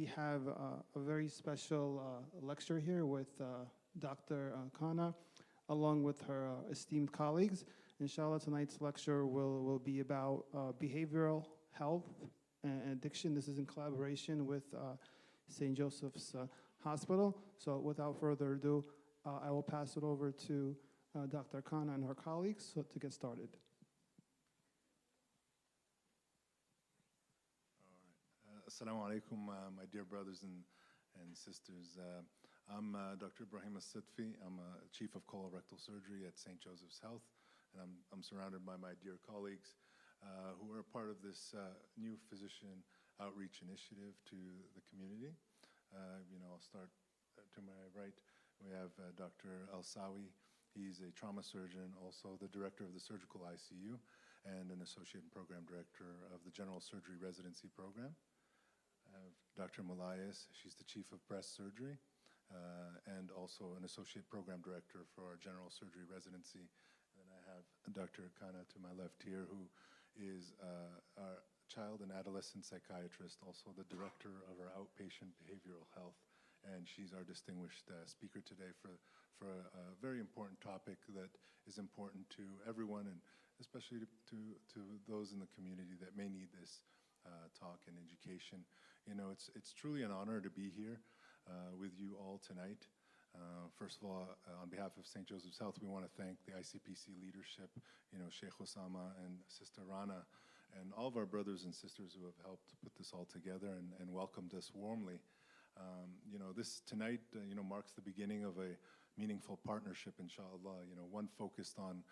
we have a very special lecture here with Dr. Khanna, along with her esteemed colleagues. Inshallah, tonight's lecture will be about behavioral health and addiction. This is in collaboration with St. Joseph's Hospital. So without further ado, I will pass it over to Dr. Khanna and her colleagues to get started. Assalamu alaikum, my dear brothers and sisters. I'm Dr. Ibrahim As-Sidfi. I'm Chief of Colorectal Surgery at St. Joseph's Health, and I'm surrounded by my dear colleagues who are part of this new physician outreach initiative to the community. I'll start to my right. We have Dr. El-Sawi. He's a trauma surgeon, also the director of the surgical ICU, and an associate and program director of the general surgery residency program. I have Dr. Malayas. She's the chief of breast surgery and also an associate program director for our general surgery residency. And then I have Dr. Khanna to my left here, who is our child and adolescent psychiatrist, also the director of our outpatient behavioral health. And she's our distinguished speaker today for a very important topic that is important to everyone, and especially to those in the community that may need this talk and education. It's truly an honor to be here with you all tonight. First of all, on behalf of St. Joseph's Health, we want to thank the ICPC leadership, Sheikh Osama and Sister Rana, and all of our brothers and sisters who have helped put this all together and welcomed us warmly. This tonight, marks the beginning of a meaningful partnership, inshallah, one focused on,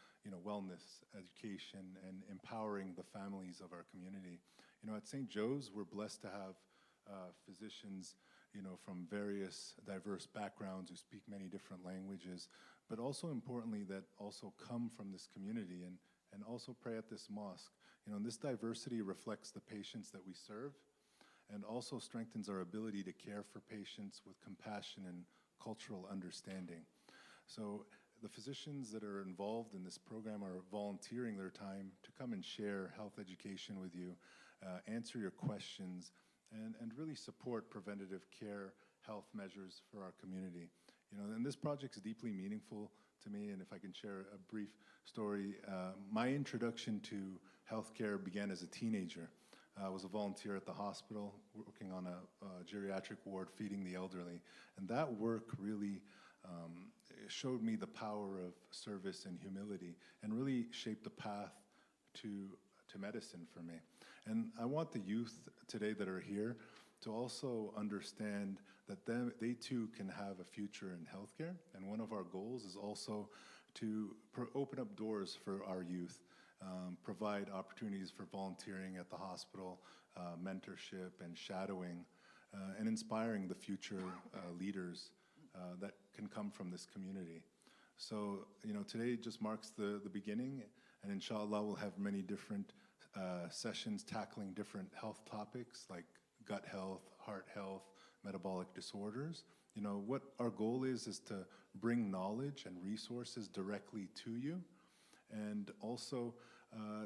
wellness, education, and empowering the families of our community. At St. Joe's, we're blessed to have physicians, from various diverse backgrounds who speak many different languages, but also importantly that also come from this community and also pray at this mosque. And this diversity reflects the patients that we serve and also strengthens our ability to care for patients with compassion and cultural understanding. So the physicians that are involved in this program are volunteering their time to come and share health education with you, answer your questions, and really support preventative care health measures for our community. And this project is deeply meaningful to me, and if I can share a brief story, my introduction to healthcare began as a teenager. I was a volunteer at the hospital, working on a geriatric ward, feeding the elderly, and that work really showed me the power of service and humility, and really shaped the path to medicine for me. And I want the youth today that are here to also understand that they too can have a future in healthcare. And one of our goals is also to open up doors for our youth, provide opportunities for volunteering at the hospital, mentorship and shadowing, and inspiring the future leaders that can come from this community. So, today just marks the beginning, and inshallah we'll have many different sessions tackling different health topics like gut health, heart health, metabolic disorders. What our goal is to bring knowledge and resources directly to you, and also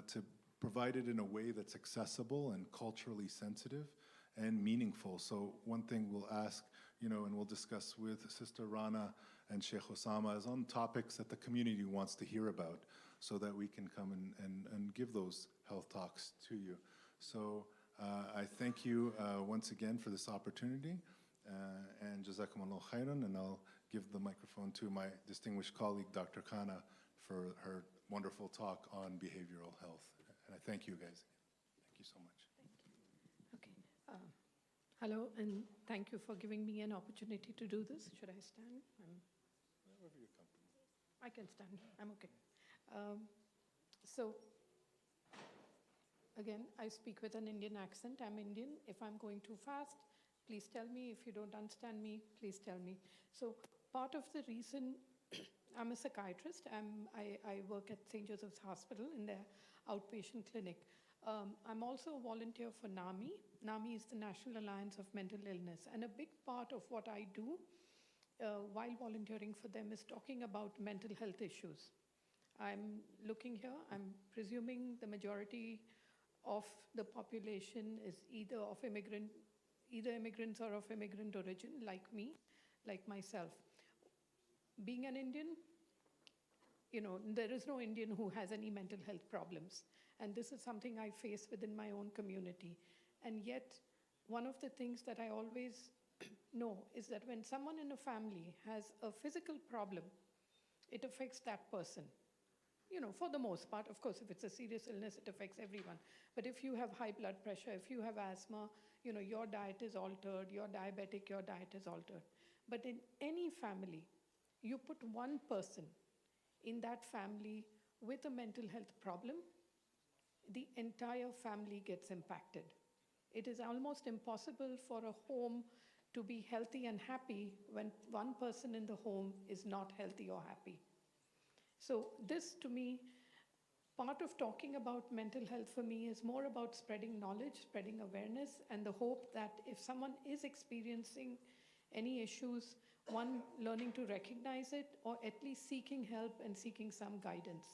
to provide it in a way that's accessible and culturally sensitive and meaningful. So one thing we'll ask, and we'll discuss with Sister Rana and Sheikh Osama is on topics that the community wants to hear about, so that we can come and give those health talks to you. So I thank you once again for this opportunity, and Jazakumullah khairan, and I'll give the microphone to my distinguished colleague, Dr. Khanna, for her wonderful talk on behavioral health. And I thank you guys. Thank you so much. Thank you. Okay. Hello, and thank you for giving me an opportunity to do this. Should I stand? Wherever you're comfortable. I can stand. I'm okay. So, again, I speak with an Indian accent. I'm Indian. If I'm going too fast, please tell me. If you don't understand me, please tell me. So, part of the reason I'm a psychiatrist. I work at St. Joseph's Hospital in their outpatient clinic. I'm also a volunteer for NAMI. NAMI is the National Alliance of Mental Illness. And a big part of what I do while volunteering for them is talking about mental health issues. I'm looking here, I'm presuming the majority of the population is either of immigrant either immigrants or of immigrant origin, like me, like myself. Being an Indian, there is no Indian who has any mental health problems. And this is something I face within my own community. And yet, one of the things that I always know is that when someone in a family has a physical problem, it affects that person. For the most part, of course, if it's a serious illness, it affects everyone. But if you have high blood pressure, if you have asthma, your diet is altered, you're diabetic, your diet is altered. But in any family, you put one person in that family with a mental health problem, the entire family gets impacted. It is almost impossible for a home to be healthy and happy when one person in the home is not healthy or happy. So this, to me, part of talking about mental health for me is more about spreading knowledge, spreading awareness, and the hope that if someone is experiencing any issues, one, learning to recognize it, or at least seeking help and seeking some guidance.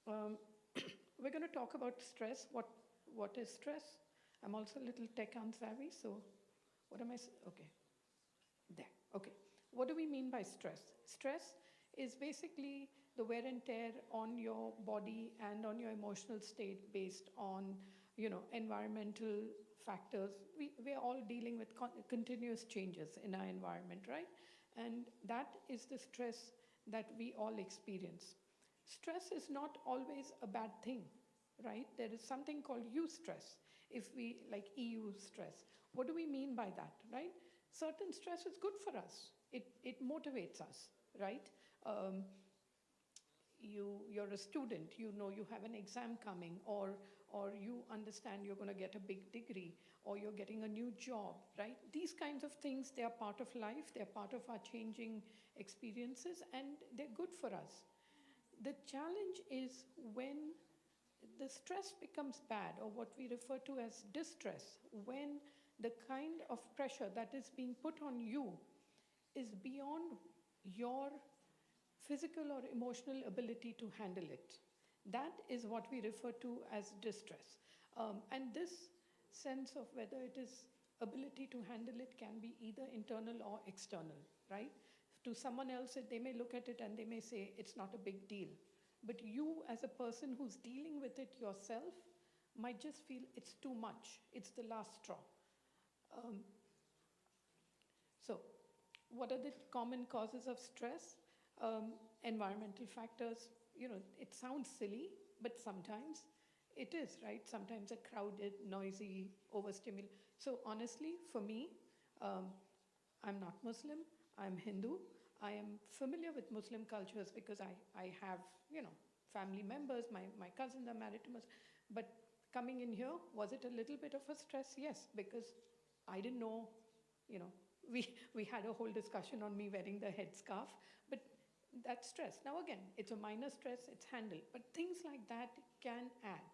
We're going to talk about stress. What is stress? I'm also a little tech unsavvy, so what am I? Okay, there. Okay, what do we mean by stress? Stress is basically the wear and tear on your body and on your emotional state based on, environmental factors. We're all dealing with continuous changes in our environment, right? And that is the stress that we all experience. Stress is not always a bad thing, right? There is something called eustress, like EU stress. What do we mean by that, right? Certain stress is good for us. It motivates us, right? You're a student, you have an exam coming, or you understand you're going to get a big degree, or you're getting a new job, right? These kinds of things, they are part of life, they're part of our changing experiences, and they're good for us. The challenge is when the stress becomes bad, or what we refer to as distress, when the kind of pressure that is being put on you is beyond your physical or emotional ability to handle it. That is what we refer to as distress. And this sense of whether it is ability to handle it can be either internal or external, right? To someone else, they may look at it and they may say, it's not a big deal. But you, as a person who's dealing with it yourself, might just feel it's too much. It's the last straw. So, what are the common causes of stress? Environmental factors. It sounds silly, but sometimes it is, right? Sometimes a crowded, noisy, overstimulated. So honestly, for me, I'm not Muslim, I'm Hindu. I am familiar with Muslim cultures because I have, family members, my cousins are married to Muslims. But coming in here, was it a little bit of a stress? Yes, because I didn't know, we had a whole discussion on me wearing the headscarf, but that's stress. Now again, it's a minor stress, it's handled, but things like that can add,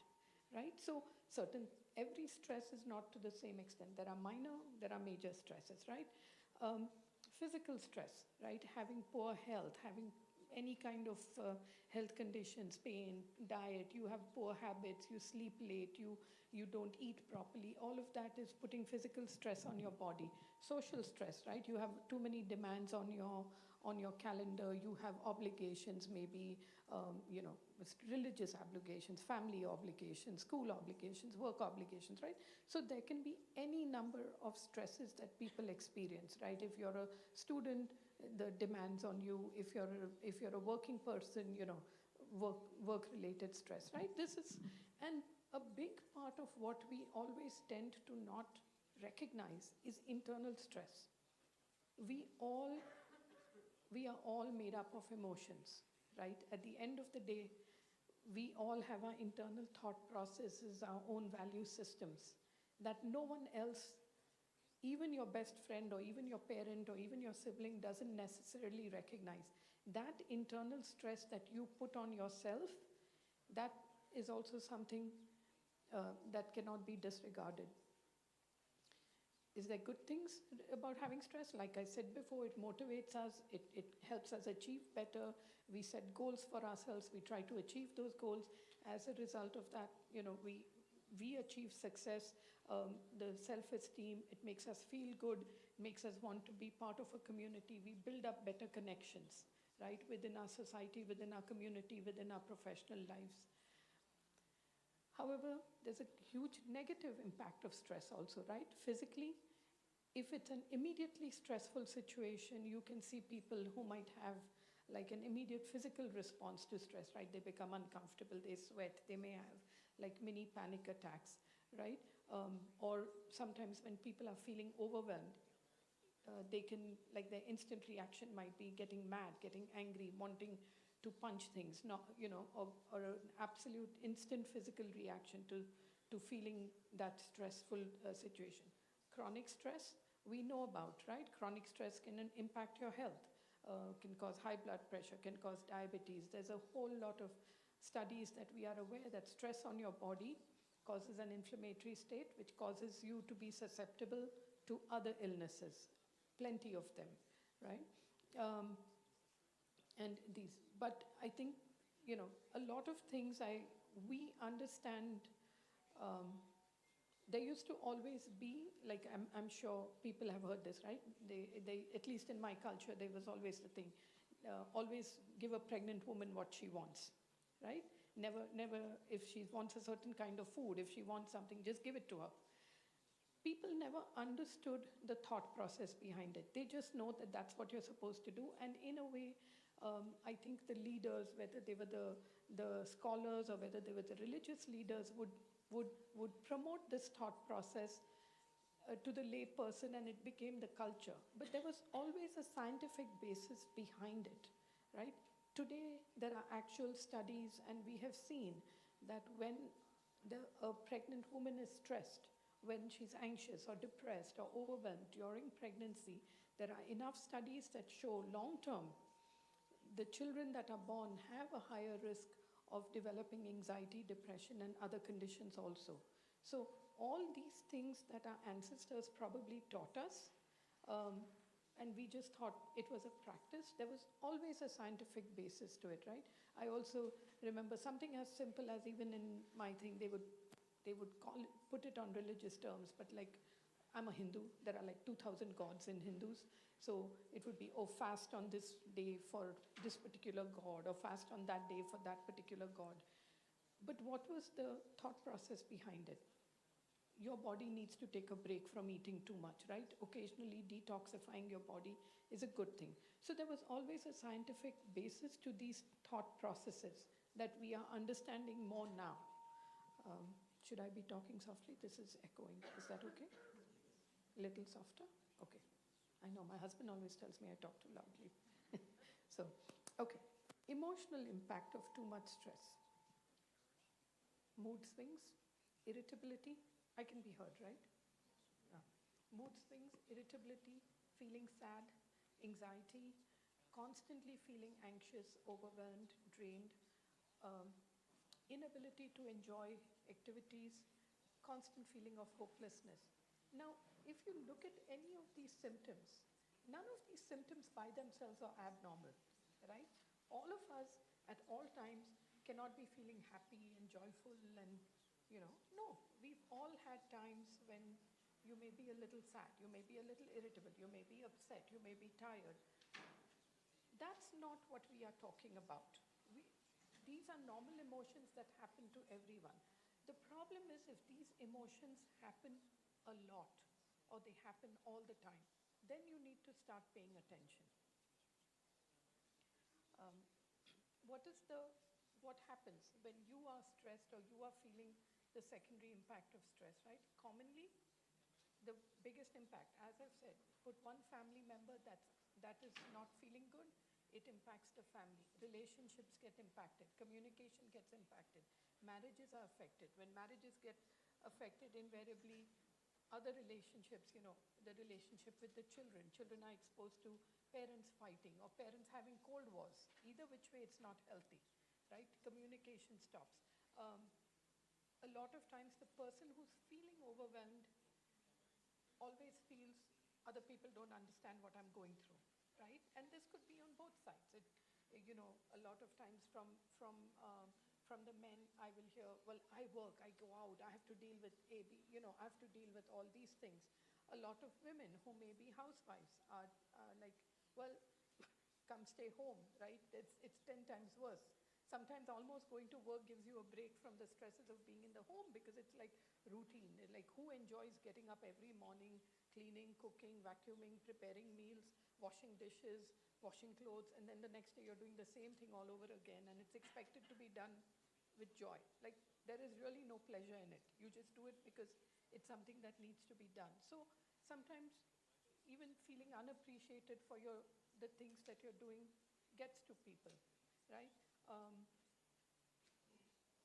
right? So every stress is not to the same extent. There are minor, there are major stresses, right? Physical stress, right? Having poor health, having any kind of health conditions, pain, diet, you have poor habits, you sleep late, you don't eat properly, all of that is putting physical stress on your body. Social stress, right? You have too many demands on your calendar, you have obligations, maybe, religious obligations, family obligations, school obligations, work obligations, right? So there can be any number of stresses that people experience, right? If you're a student, the demands on you. If you're a working person, work-related stress, right? And a big part of what we always tend to not recognize is internal stress. We are all made up of emotions, right? At the end of the day, we all have our internal thought processes, our own value systems that no one else, even your best friend or even your parent or even your sibling, doesn't necessarily recognize. That internal stress that you put on yourself, that is also something that cannot be disregarded. Is there good things about having stress? Like I said before, it motivates us, it helps us achieve better. We set goals for ourselves, we try to achieve those goals. As a result of that, we achieve success. the self-esteem, it makes us feel good, makes us want to be part of a community. We build up better connections, right, within our society, within our community, within our professional lives. However, there's a huge negative impact of stress also, right? Physically, if it's an immediately stressful situation, you can see people who might have like an immediate physical response to stress, right? They become uncomfortable, they sweat, they may have like mini panic attacks, right? Or sometimes when people are feeling overwhelmed, they can, like their instant reaction might be getting mad, getting angry, wanting to punch things, not, or an absolute instant physical reaction to feeling that stressful situation. Chronic stress, we know about, right? Chronic stress can impact your health, can cause high blood pressure, can cause diabetes. There's a whole lot of studies that we are aware that stress on your body causes an inflammatory state, which causes you to be susceptible to other illnesses, plenty of them, right? But I think, a lot of things we understand. There used to always be, like I'm sure people have heard this, right? They at least in my culture, there was always the thing, always give a pregnant woman what she wants, right? Never, if she wants a certain kind of food, if she wants something, just give it to her. People never understood the thought process behind it. They just know that that's what you're supposed to do. And in a way, I think the leaders, whether they were the scholars or whether they were the religious leaders, would promote this thought process to the lay person, and it became the culture. But there was always a scientific basis behind it, right? Today, there are actual studies, and we have seen that when a pregnant woman is stressed, when she's anxious or depressed or overwhelmed during pregnancy, there are enough studies that show long-term the children that are born have a higher risk of developing anxiety, depression, and other conditions also. So all these things that our ancestors probably taught us, and we just thought it was a practice, there was always a scientific basis to it, right? I also remember something as simple as, even in my thing, they would put it on religious terms, but like, I'm a Hindu, there are like 2,000 gods in Hindus, so it would be, fast on this day for this particular god, or fast on that day for that particular god. But what was the thought process behind it? Your body needs to take a break from eating too much, right? Occasionally detoxifying your body is a good thing. So there was always a scientific basis to these thought processes that we are understanding more now. Should I be talking softly? This is echoing. Is that okay? A little softer? Okay. I know my husband always tells me I talk too loudly. So, okay. Emotional impact of too much stress. Mood swings, irritability. I can be heard, right? Yeah. Mood swings, irritability, feeling sad, anxiety, constantly feeling anxious, overwhelmed, drained, inability to enjoy activities, constant feeling of hopelessness. Now, if you look at any of these symptoms, none of these symptoms by themselves are abnormal, right? All of us at all times cannot be feeling happy and joyful and, no, we've all had times when you may be a little sad, you may be a little irritable, you may be upset, you may be tired. That's not what we are talking about. These are normal emotions that happen to everyone. The problem is if these emotions happen a lot, or they happen all the time, then you need to start paying attention. What happens when you are stressed or you are feeling the secondary impact of stress, right? Commonly, the biggest impact, as I've said, put one family member that is not feeling good, it impacts the family. Relationships get impacted. Communication gets impacted. Marriages are affected. When marriages get affected, invariably, other relationships, the relationship with the children. Children are exposed to parents fighting or parents having cold wars. Either which way, it's not healthy, right? Communication stops. A lot of times, the person who's feeling overwhelmed always feels other people don't understand what I'm going through, right? And this could be on both sides. A lot of times from from the men, I will hear, well, I work, I go out, I have to deal with AB, I have to deal with all these things. A lot of women who may be housewives are like, well, come stay home, right? It's 10 times worse. Sometimes almost going to work gives you a break from the stresses of being in the home because it's like routine. Like who enjoys getting up every morning, cleaning, cooking, vacuuming, preparing meals, washing dishes, washing clothes, and then the next day you're doing the same thing all over again and it's expected to be done with joy. Like there is really no pleasure in it. You just do it because it's something that needs to be done. So sometimes even feeling unappreciated for the things that you're doing gets to people, right?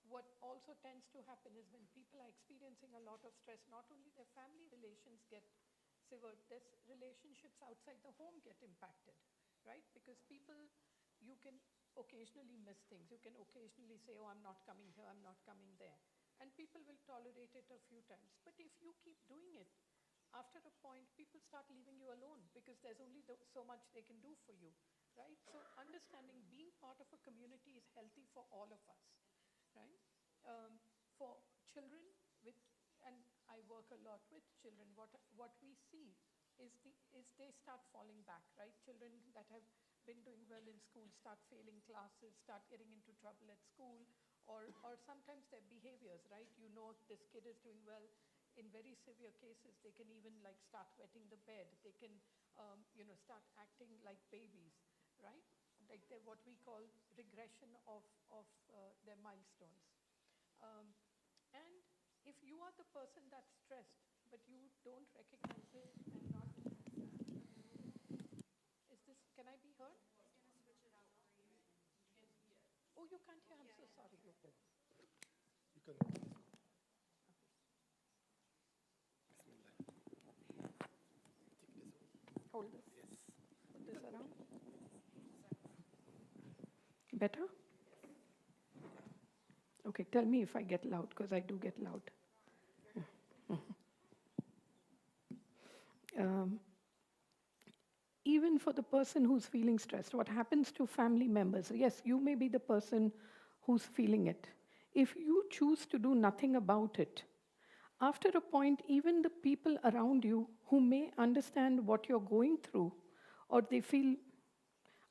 What also tends to happen is when people are experiencing a lot of stress, not only their family relations get severed, their relationships outside the home get impacted, right? Because people, you can occasionally miss things. You can occasionally say, oh, I'm not coming here, I'm not coming there. And people will tolerate it a few times. But if you keep doing it, after a point, people start leaving you alone because there's only so much they can do for you, right? So understanding being part of a community is healthy for all of us, right? For children, and I work a lot with children, what we see is they start falling back, right? Children that have been doing well in school start failing classes, start getting into trouble at school, or sometimes their behaviors, right? This kid is doing well. In very severe cases, they can even like start wetting the bed. They can, start acting like babies, right? Like they're what we call regression of their milestones. And if you are the person that's stressed, but you don't recognize it and not, can I be heard? Oh, you can't hear, I'm so sorry. You can. Hold this. Yes. Put this around. Better? Okay, tell me if I get loud, because I do get loud. Even for the person who's feeling stressed, what happens to family members? Yes, you may be the person who's feeling it. If you choose to do nothing about it, after a point, even the people around you who may understand what you're going through, or they feel,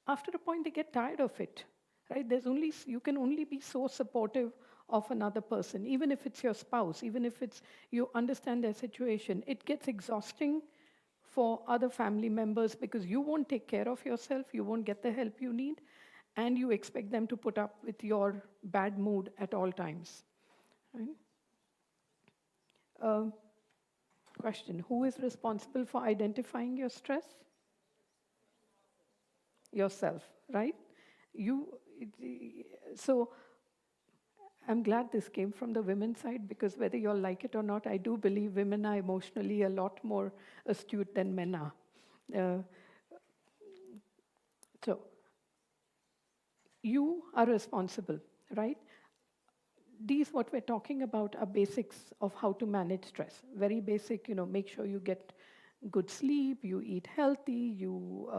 after a point, they get tired of it, right? You can only be so supportive of another person, even if it's your spouse, even if you understand their situation. It gets exhausting for other family members because you won't take care of yourself, you won't get the help you need, and you expect them to put up with your bad mood at all times, right? Question, who is responsible for identifying your stress? Yourself, right? So I'm glad this came from the women's side because whether you'll like it or not, I do believe women are emotionally a lot more astute than men are. So you are responsible, right? These, what we're talking about, are basics of how to manage stress. Very basic, make sure you get good sleep, you eat healthy, you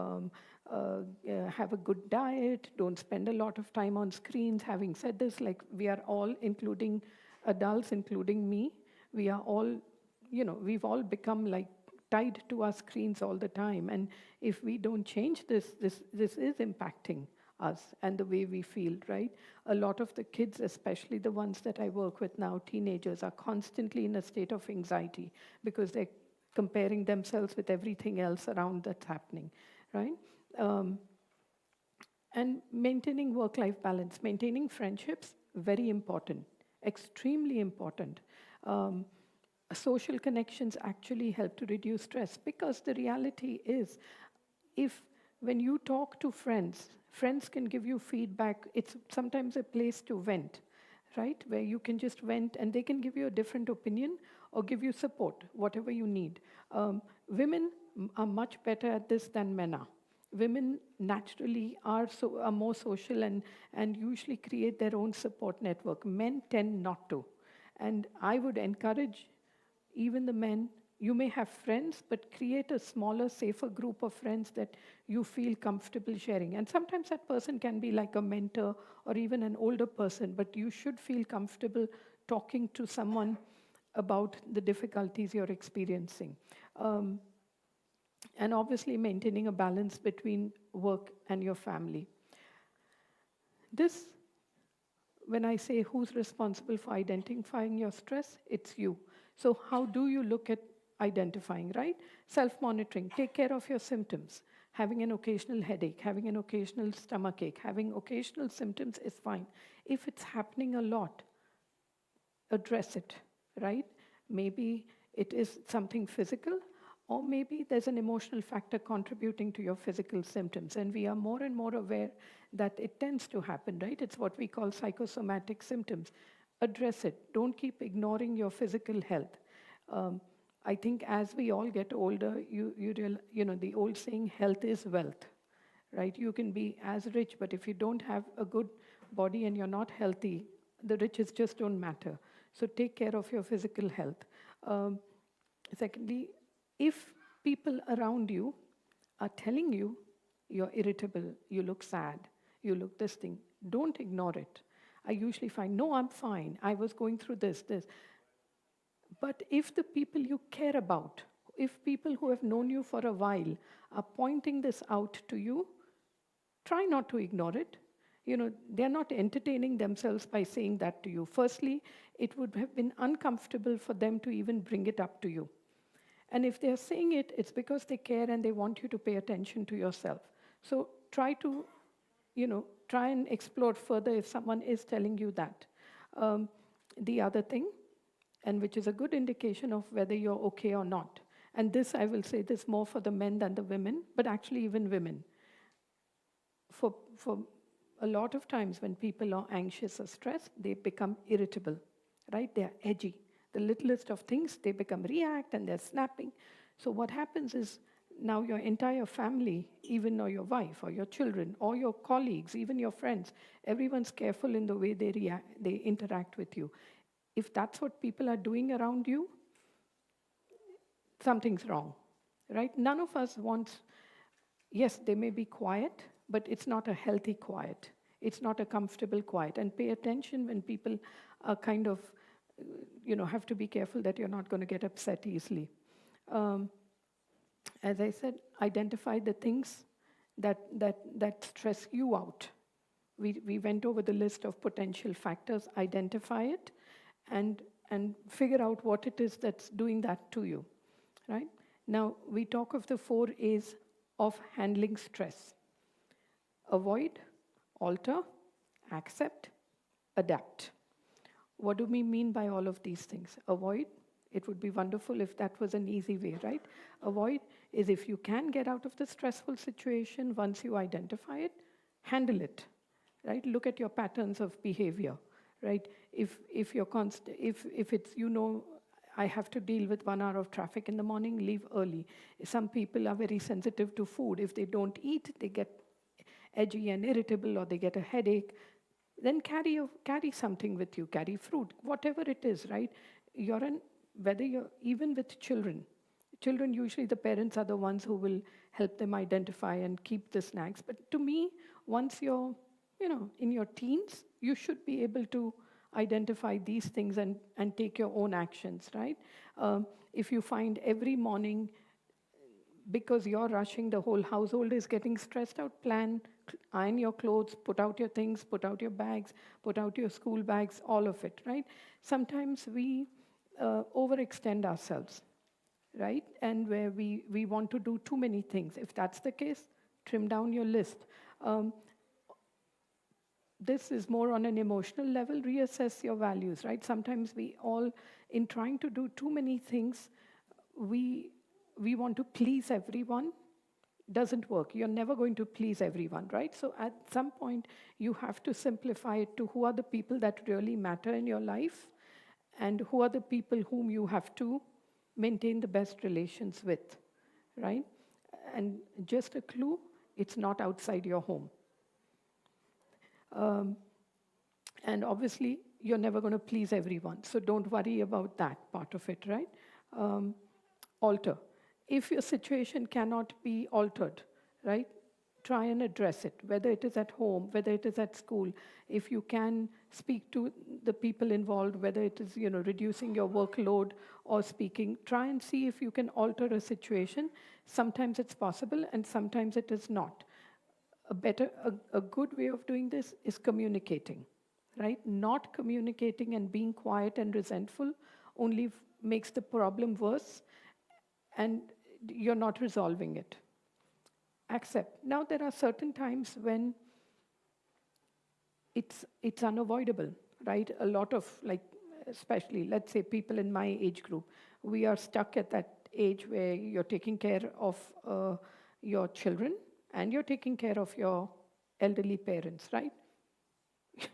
have a good diet, don't spend a lot of time on screens. Having said this, like we are all, including adults, including me, we are all, we've all become like tied to our screens all the time. And if we don't change this is impacting us and the way we feel, right? A lot of the kids, especially the ones that I work with now, teenagers, are constantly in a state of anxiety because they're comparing themselves with everything else around that's happening, right? And maintaining work-life balance, maintaining friendships, very important, extremely important. Social connections actually help to reduce stress because the reality is, when you talk to friends can give you feedback. It's sometimes a place to vent, right? Where you can just vent and they can give you a different opinion or give you support, whatever you need. Women are much better at this than men are. Women naturally are more social and usually create their own support network. Men tend not to. And I would encourage even the men you may have friends, but create a smaller, safer group of friends that you feel comfortable sharing. And sometimes that person can be like a mentor or even an older person, but you should feel comfortable talking to someone about the difficulties you're experiencing. And obviously maintaining a balance between work and your family. This, when I say who's responsible for identifying your stress, it's you. So how do you look at identifying, right? Self-monitoring, take care of your symptoms. Having an occasional headache, having an occasional stomachache, having occasional symptoms is fine. If it's happening a lot, address it, right? Maybe it is something physical, or maybe there's an emotional factor contributing to your physical symptoms. And we are more and more aware that it tends to happen, right? It's what we call psychosomatic symptoms. Address it. Don't keep ignoring your physical health. I think as we all get older, the old saying, health is wealth, right? You can be as rich, but if you don't have a good body and you're not healthy, the riches just don't matter. So take care of your physical health. Secondly, if people around you are telling you you're irritable, you look sad, you look this thing, don't ignore it. I usually find, no, I'm fine. I was going through this. But if the people you care about, if people who have known you for a while are pointing this out to you, try not to ignore it. They're not entertaining themselves by saying that to you. Firstly, it would have been uncomfortable for them to even bring it up to you. And if they're saying it, it's because they care and they want you to pay attention to yourself. So try and explore further if someone is telling you that. The other thing, and which is a good indication of whether you're okay or not, and this, I will say this more for the men than the women, but actually even women. For a lot of times when people are anxious or stressed, they become irritable, right? They're edgy. The littlest of things, they become react and they're snapping. So what happens is now your entire family, even or your wife or your children or your colleagues, even your friends, everyone's careful in the way they interact with you. If that's what people are doing around you, something's wrong, right? None of us wants, yes, they may be quiet, but it's not a healthy quiet. It's not a comfortable quiet. And pay attention when people are kind of, have to be careful that you're not going to get upset easily. As I said, identify the things that stress you out. We went over the list of potential factors, identify it, and figure out what it is that's doing that to you, right? Now, we talk of the 4 A's of handling stress. Avoid, alter, accept, adapt. What do we mean by all of these things? Avoid, it would be wonderful if that was an easy way, right? Avoid is if you can get out of the stressful situation, once you identify it, handle it, right? Look at your patterns of behavior, right? If it's, I have to deal with 1 hour of traffic in the morning, leave early. Some people are very sensitive to food. If they don't eat, they get edgy and irritable, or they get a headache. Then carry something with you, carry fruit, whatever it is, right? Whether you're, even with children, usually the parents are the ones who will help them identify and keep the snacks. But to me, once you're, in your teens, you should be able to identify these things and take your own actions, right? If you find every morning, because you're rushing, the whole household is getting stressed out, iron your clothes, put out your things, put out your bags, put out your school bags, all of it, right? Sometimes we overextend ourselves, right? And where we want to do too many things. If that's the case, trim down your list. This is more on an emotional level. Reassess your values, right? Sometimes we all, in trying to do too many things, we want to please everyone. Doesn't work. You're never going to please everyone, right? So at some point, you have to simplify it to who are the people that really matter in your life and who are the people whom you have to maintain the best relations with, right? And just a clue, it's not outside your home. And obviously, you're never going to please everyone, so don't worry about that part of it, right? alter. If your situation cannot be altered, right, try and address it, whether it is at home, whether it is at school. If you can speak to the people involved, whether it is, reducing your workload or speaking, try and see if you can alter a situation. Sometimes it's possible and sometimes it is not. A good way of doing this is communicating, right? Not communicating and being quiet and resentful only makes the problem worse, and you're not resolving it. Accept. Now, there are certain times when it's unavoidable, right? A lot of, like, especially, let's say, people in my age group, we are stuck at that age where you're taking care of your children and you're taking care of your elderly parents, right?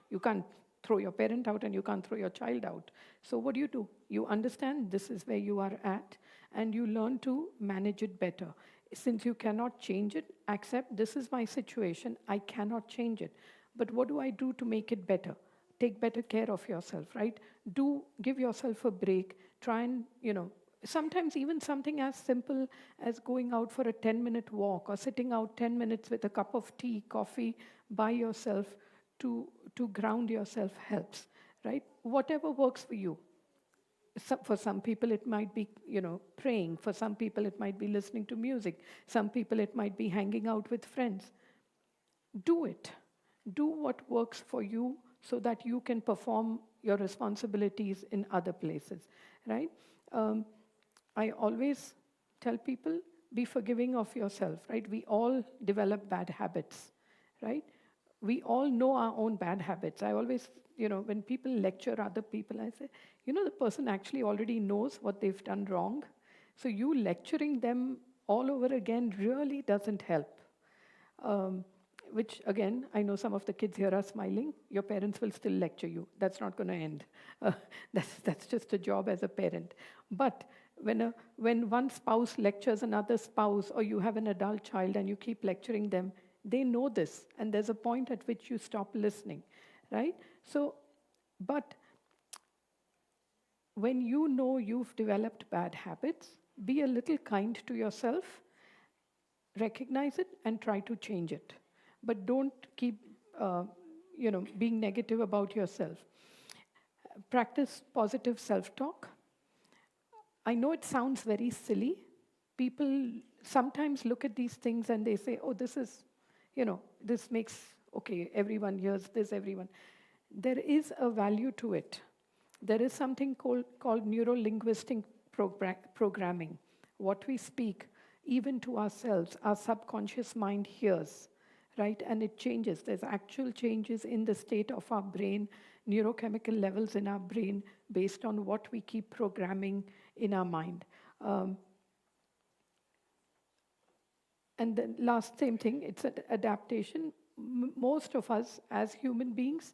You can't throw your parent out and you can't throw your child out. So what do? You understand this is where you are at and you learn to manage it better. Since you cannot change it, accept this is my situation, I cannot change it. But what do I do to make it better? Take better care of yourself, right? Give yourself a break. Try and, sometimes even something as simple as going out for a 10-minute walk or sitting out 10 minutes with a cup of tea, coffee by yourself to ground yourself helps, right? Whatever works for you. For some people, it might be, praying. For some people, it might be listening to music. Some people, it might be hanging out with friends. Do it. Do what works for you so that you can perform your responsibilities in other places, right? I always tell people, be forgiving of yourself, right? We all develop bad habits, right? We all know our own bad habits. I always, when people lecture other people, I say, the person actually already knows what they've done wrong. So you lecturing them all over again really doesn't help. Which, again, I know some of the kids here are smiling. Your parents will still lecture you. That's not going to end. That's just a job as a parent. But when one spouse lectures another spouse, or you have an adult child and you keep lecturing them, they know this, and there's a point at which you stop listening, right? So, but when you know you've developed bad habits, be a little kind to yourself, recognize it, and try to change it. But don't keep, being negative about yourself. Practice positive self-talk. I know it sounds very silly. People sometimes look at these things and they say, oh, this is, this makes, okay, everyone hears this, everyone. There is a value to it. There is something called neuro-linguistic programming. What we speak, even to ourselves, our subconscious mind hears, right? And it changes. There's actual changes in the state of our brain, neurochemical levels in our brain based on what we keep programming in our mind. And the last same thing, it's an adaptation. Most of us as human beings,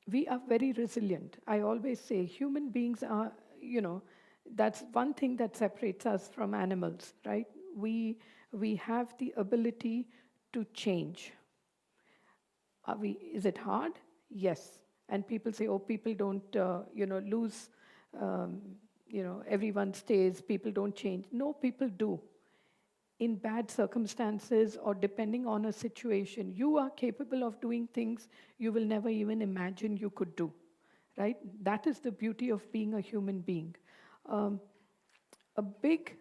we are very resilient. I always say human beings are, that's one thing that separates us from animals, right? We have the ability to change. Is it hard? Yes. And people say, oh, people don't, lose, everyone stays, people don't change. No, people do. In bad circumstances or depending on a situation, you are capable of doing things you will never even imagine you could do, right? That is the beauty of being a human being. A big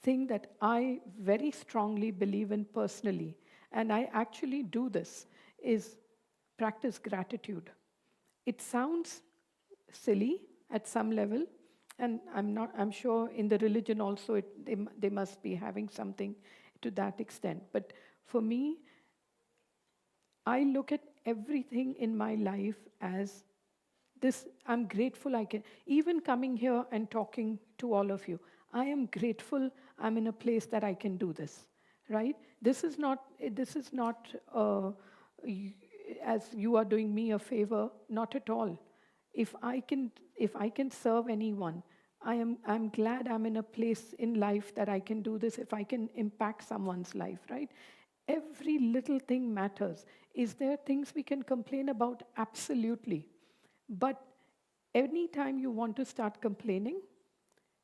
thing that I very strongly believe in personally, and I actually do this, is practice gratitude. It sounds silly at some level, and I'm sure in the religion also they must be having something to that extent. But for me, I look at everything in my life as this. I'm grateful I can, even coming here and talking to all of you, I am grateful I'm in a place that I can do this, right? This is not as you are doing me a favor, not at all. If I can serve anyone, I'm glad I'm in a place in life that I can do this, if I can impact someone's life, right? Every little thing matters. Is there things we can complain about? Absolutely. But anytime you want to start complaining,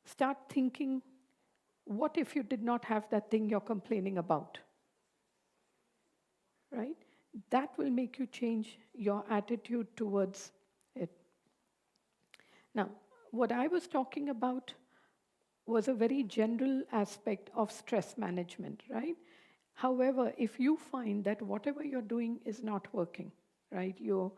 start thinking, what if you did not have that thing you're complaining about? Right? That will make you change your attitude towards it. Now, what I was talking about was a very general aspect of stress management, right? However, if you find that whatever you're doing is not working, right? You're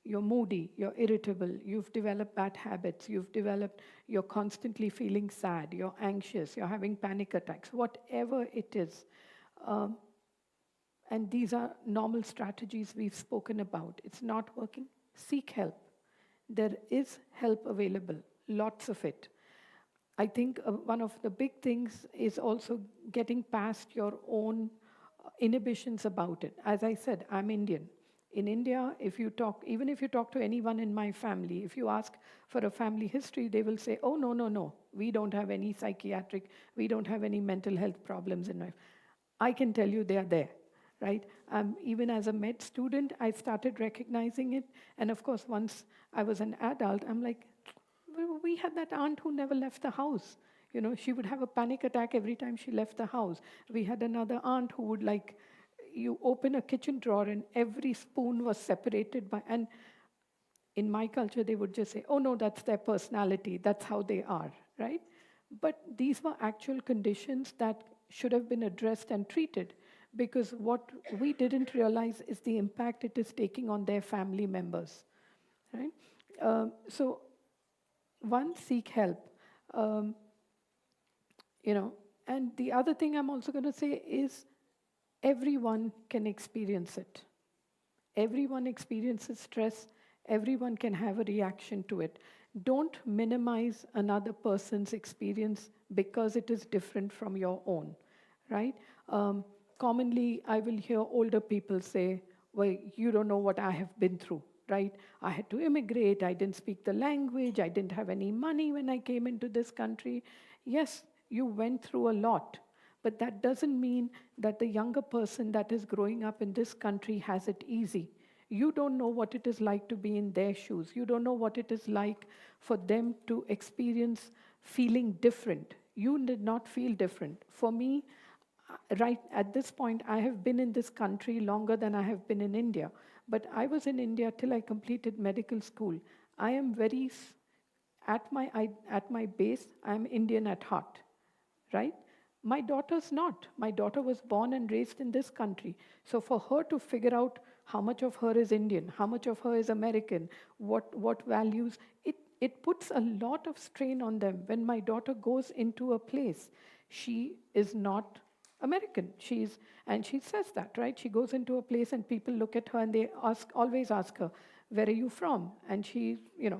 moody, you're irritable, you've developed bad habits, you're constantly feeling sad, you're anxious, you're having panic attacks, whatever it is. And these are normal strategies we've spoken about. It's not working, seek help. There is help available, lots of it. I think one of the big things is also getting past your own inhibitions about it. As I said, I'm Indian. In India, even if you talk to anyone in my family, if you ask for a family history, they will say, oh, no, we don't have any psychiatric, we don't have any mental health problems in life. I can tell you they are there, right? Even as a med student, I started recognizing it. And of course, once I was an adult, I'm like, we had that aunt who never left the house. You know, she would have a panic attack every time she left the house. We had another aunt who would you open a kitchen drawer and every spoon was separated by, and in my culture, they would just say, oh no, that's their personality, that's how they are, right? But these were actual conditions that should have been addressed and treated, because what we didn't realize is the impact it is taking on their family members, right? So one, seek help. And the other thing I'm also going to say is everyone can experience it. Everyone experiences stress. Everyone can have a reaction to it. Don't minimize another person's experience because it is different from your own, right? Commonly, I will hear older people say, well, you don't know what I have been through, right? I had to immigrate, I didn't speak the language, I didn't have any money when I came into this country. Yes, you went through a lot, but that doesn't mean that the younger person that is growing up in this country has it easy. You don't know what it is like to be in their shoes. You don't know what it is like for them to experience feeling different. You did not feel different. For me, right at this point, I have been in this country longer than I have been in India. But I was in India till I completed medical school. I am at my base, I'm Indian at heart, right? My daughter's not. My daughter was born and raised in this country. So for her to figure out how much of her is Indian, how much of her is American, what values, it puts a lot of strain on them. When my daughter goes into a place, she is not American. And she says that, right? She goes into a place and people look at her and they always ask her, where are you from? And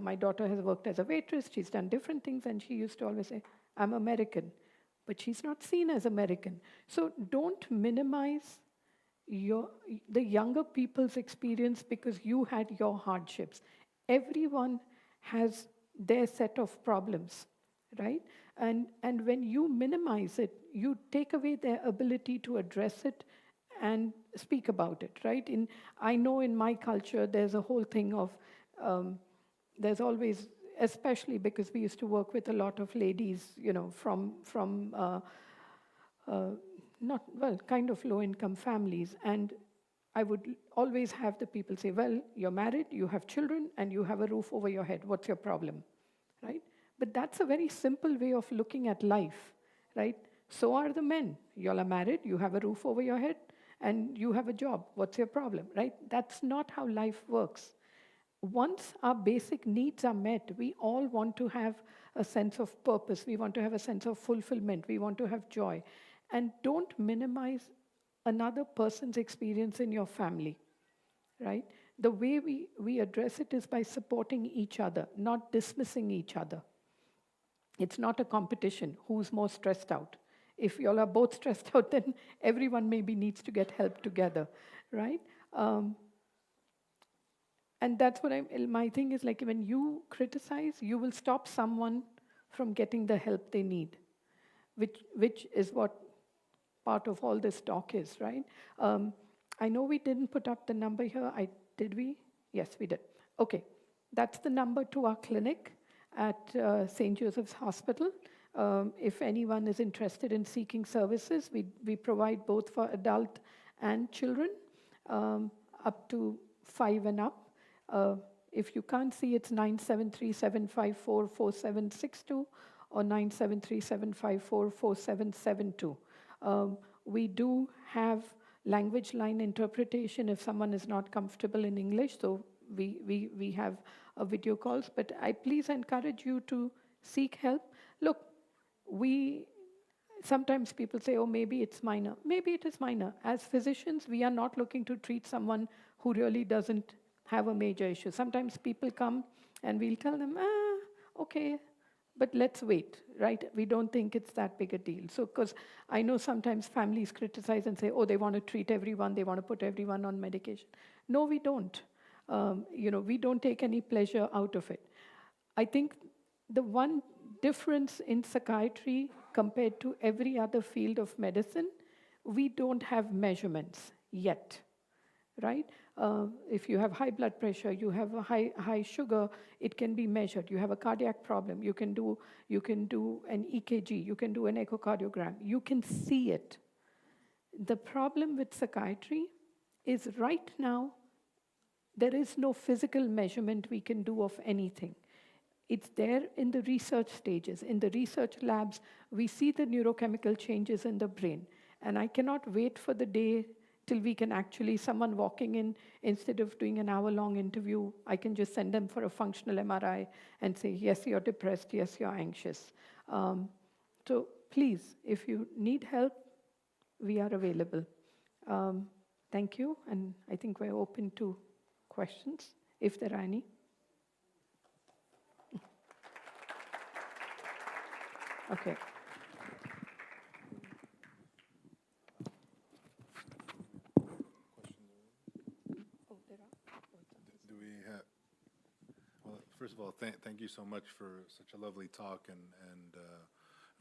my daughter has worked as a waitress, she's done different things, and she used to always say, I'm American. But she's not seen as American. So don't minimize the younger people's experience because you had your hardships. Everyone has their set of problems, right? And when you minimize it, you take away their ability to address it and speak about it, right? I know in my culture, there's a whole thing of, there's always, especially because we used to work with a lot of ladies, from kind of low-income families. And I would always have the people say, well, you're married, you have children, and you have a roof over your head. What's your problem, right? But that's a very simple way of looking at life, right? So are the men. You all are married, you have a roof over your head, and you have a job. What's your problem, right? That's not how life works. Once our basic needs are met, we all want to have a sense of purpose. We want to have a sense of fulfillment. We want to have joy. And don't minimize another person's experience in your family, right? The way we address it is by supporting each other, not dismissing each other. It's not a competition, who's more stressed out. If you all are both stressed out, then everyone maybe needs to get help together, right? And that's what my thing is, like, when you criticize, you will stop someone from getting the help they need, which is what part of all this talk is, right? I know we didn't put up the number here. Did we? Yes, we did. Okay, that's the number to our clinic at St. Joseph's Hospital. If anyone is interested in seeking services, we provide both for adult and children, up to 5 and up. If you can't see, it's 973-754-4762 or 973-754-4772. We do have language line interpretation if someone is not comfortable in English, so we have video calls. But I please encourage you to seek help. Look, sometimes people say, oh, maybe it's minor. Maybe it is minor. As physicians, we are not looking to treat someone who really doesn't have a major issue. Sometimes people come and we'll tell them, okay, but let's wait, right? We don't think it's that big a deal. So, because I know sometimes families criticize and say, oh, they want to treat everyone, they want to put everyone on medication. No, we don't. We don't take any pleasure out of it. I think the one difference in psychiatry compared to every other field of medicine, we don't have measurements yet, right? If you have high blood pressure, you have a high sugar, it can be measured. You have a cardiac problem, you can do an EKG, you can do an echocardiogram, you can see it. The problem with psychiatry is right now, there is no physical measurement we can do of anything. It's there in the research stages. In the research labs, we see the neurochemical changes in the brain. And I cannot wait for the day till we can actually, someone walking in, instead of doing an hour-long interview, I can just send them for a functional MRI and say, yes, you're depressed, yes, you're anxious. So please, if you need help, we are available. Thank you, and I think we're open to questions, if there are any. Okay. Do we have, well, first of all, thank you so much for such a lovely talk and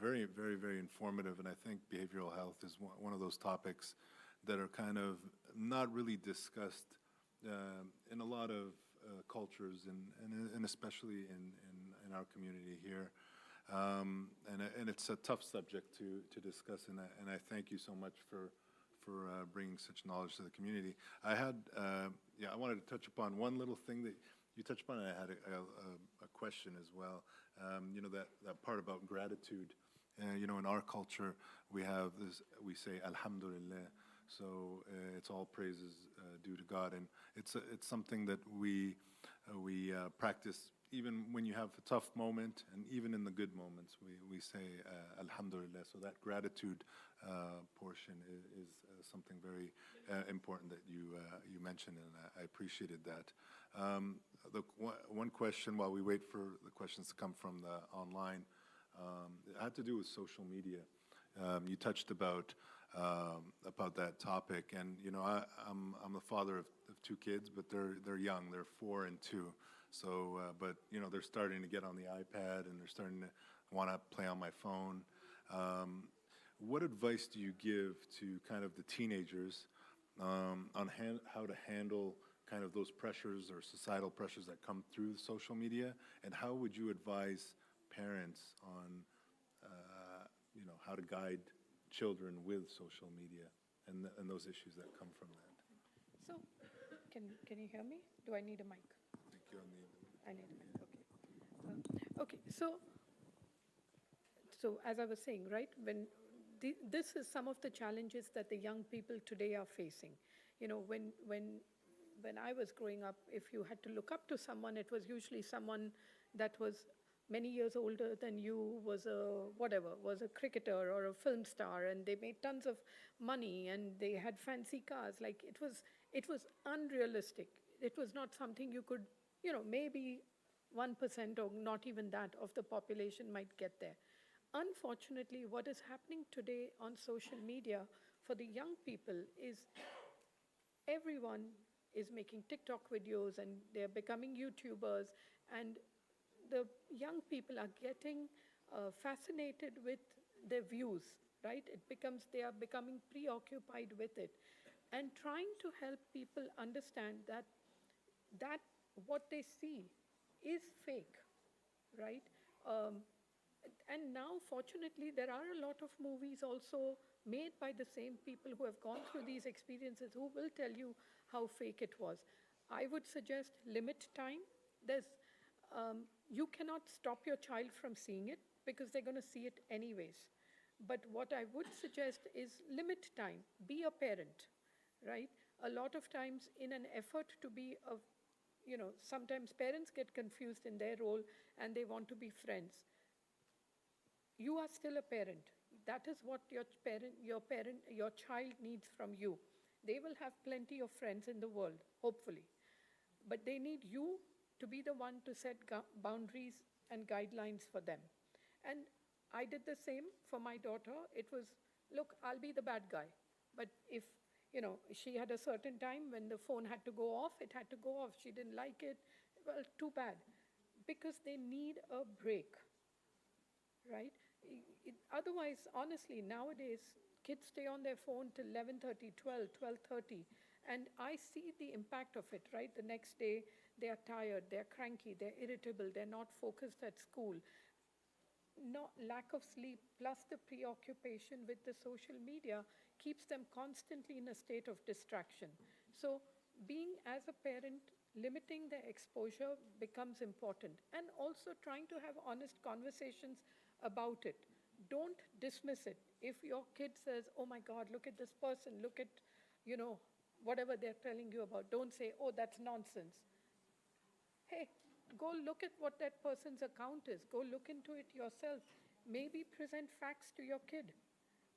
very, very, very informative. And I think behavioral health is one of those topics that are kind of not really discussed in a lot of cultures and especially in our community here. And it's a tough subject to discuss, and I thank you so much for bringing such knowledge to the community. I wanted to touch upon one little thing that you touched upon, and I had a question as well. That part about gratitude. In our culture, we say Alhamdulillah, so it's all praises due to God, and it's something that we practice even when you have a tough moment, and even in the good moments, we say Alhamdulillah. So that gratitude portion is something very important that you mentioned, and I appreciated that. The one question, while we wait for the questions to come from the online, it had to do with social media. You touched about that topic, and I'm the father of 2 kids, but they're young. They're 4 and 2. So, but they're starting to get on the iPad, and they're starting to want to play on my phone. What advice do you give to kind of the teenagers on how to handle kind of those pressures or societal pressures that come through social media, and how would you advise parents on how to guide children with social media and those issues that come from that? So, can you hear me? Do I need a mic? I need a mic. Okay. So as I was saying, right, this is some of the challenges that the young people today are facing. When I was growing up, if you had to look up to someone, it was usually someone that was many years older than you, was a cricketer or a film star, and they made tons of money and they had fancy cars. Like it was unrealistic. It was not something you could, maybe 1% or not even that of the population might get there. Unfortunately, what is happening today on social media for the young people is everyone is making TikTok videos and they're becoming YouTubers, and the young people are getting fascinated with their views, right? They are becoming preoccupied with it, and trying to help people understand that what they see is fake, right? And now, fortunately, there are a lot of movies also made by the same people who have gone through these experiences who will tell you how fake it was. I would suggest limit time. There's, you cannot stop your child from seeing it because they're going to see it anyways. But what I would suggest is limit time. Be a parent, right? A lot of times, in an effort to be a, sometimes parents get confused in their role and they want to be friends. You are still a parent. That is what your child needs from you. They will have plenty of friends in the world, hopefully. But they need you to be the one to set boundaries and guidelines for them. And I did the same for my daughter. It was, look, I'll be the bad guy. But if, she had a certain time when the phone had to go off, it had to go off. She didn't like it. Well, too bad. Because they need a break, right? Otherwise, honestly, nowadays, kids stay on their phone till 11:30, 12, 12:30, and I see the impact of it, right? The next day, they are tired, they're cranky, they're irritable, they're not focused at school. No, lack of sleep, plus the preoccupation with the social media keeps them constantly in a state of distraction. So, being as a parent, limiting their exposure becomes important, and also trying to have honest conversations about it. Don't dismiss it. If your kid says, oh my God, look at this person, look at, whatever they're telling you about, don't say, oh, that's nonsense. Hey, go look at what that person's account is. Go look into it yourself. Maybe present facts to your kid,